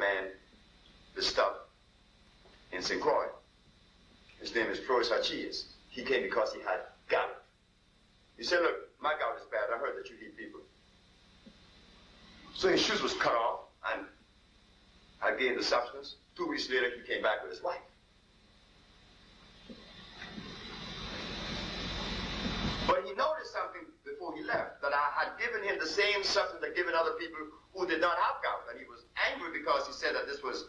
man the stuff in St. Croix. His name is Flores Archias. He came because he had gout. He said, look, my gout is bad. I heard that you eat people. So his shoes was cut off, and I gave the substance. 2 weeks later, he came back with his wife. But he noticed something before he left, that I had given him the same substance I'd given other people who did not have gout. And he was angry because he said that this was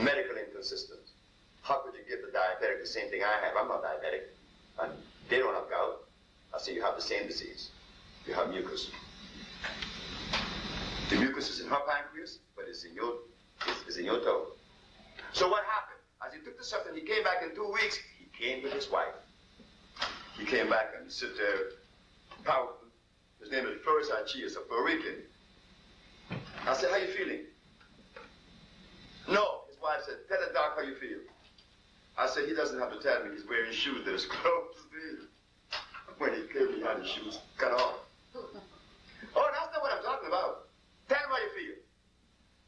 medical inconsistent. How could you give the diabetic the same thing I have? I'm not diabetic. And they don't have gout. I say you have the same disease. You have mucus. The mucus is in her pancreas, but it's in your toe. So what happened? As he took the substance, he came back in 2 weeks. He came with his wife. He came back and he sit there pouting. His name is Flores Archias, a Puerto Rican. I said, how you feeling? No. His wife said, tell the doc how you feel. I said, he doesn't have to tell me. He's wearing shoes that is close to me. When he came, he had his shoes cut off. Oh, that's not what I'm talking about. Tell him how you feel.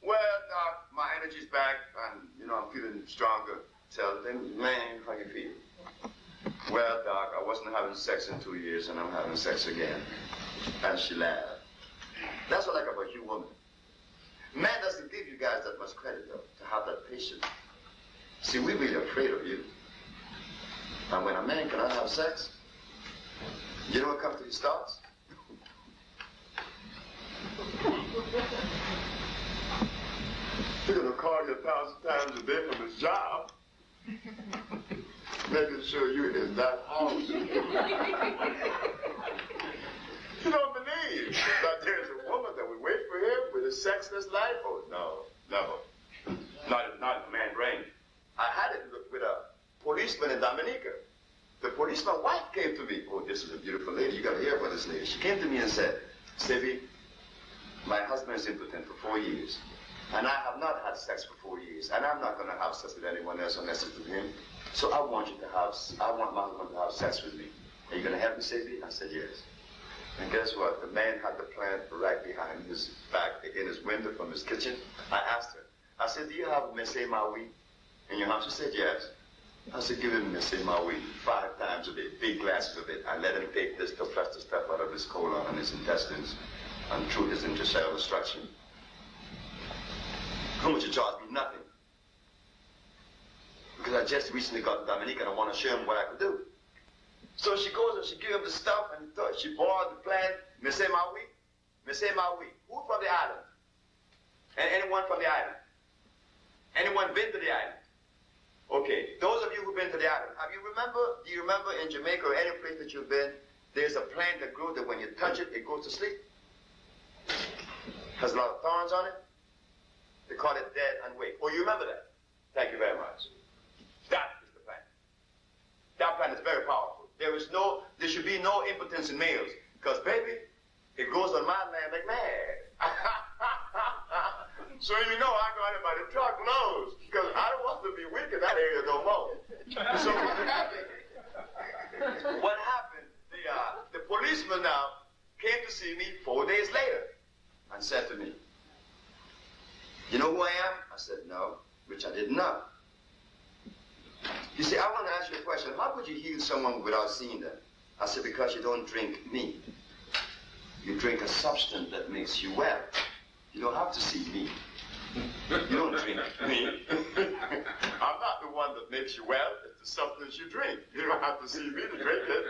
Well, doc, my energy's back, and, I'm feeling stronger. Tell them, man, how you feel? Well, doc, I wasn't having sex in 2 years, and I'm having sex again. And she laughed. That's what I like about you, woman. Man doesn't give you guys that much credit, though, to have that patience. See, we're really afraid of you. And when a man cannot have sex, you know what comes to his thoughts? He's going to call you 1,000 times a day from his job, making sure you're in that house. You don't believe that there's a woman that would wait for him with a sexless life? Oh, no, never. Not in the man brain. I had it with a policeman in Dominica. The policeman's wife came to me. Oh, this is a beautiful lady. You got to hear about this lady. She came to me and said, Sebi, my husband is impotent for 4 years. And I have not had sex for 4 years. And I'm not going to have sex with anyone else unless it's with him. So I want my husband to have sex with me. Are you going to help me, Sebi? I said, yes. And guess what? The man had the plant right behind his back, in his window from his kitchen. I asked her. I said, do you have Messe Maui in your house? She said, yes. I said, give him Messe Maui 5 times a day, big glasses of it, and let him take this to flush the stuff out of his colon and his intestines and through his intercellular structure. How much you charge me? Nothing. Because I just recently got to Dominica and I want to show him what I could do. So she goes and she gives him the stuff and she bought the plant, Messe Maui. Messe Maui. Who from the island? And anyone from the island? Anyone been to the island? Okay, those of you who've been to the island, do you remember in Jamaica or any place that you've been, there's a plant that grows that when you touch it, it goes to sleep? Has a lot of thorns on it? They call it dead and wake. Oh, you remember that? Thank you very much. That is the plant. That plant is very powerful. There should be no impotence in males. Because, baby, it grows on my land like mad. So you know I got it by the truckloads. Because I don't want to be weak in that area no more. So what happened? The policeman now came to see me 4 days later and said to me, you know who I am? I said, no, which I didn't know. He said, I want to ask you a question. How could you heal someone without seeing them? I said, because you don't drink me. You drink a substance that makes you well. You don't have to see me. You don't drink me. I'm not the one that makes you well. It's the substance you drink. You don't have to see me to drink it.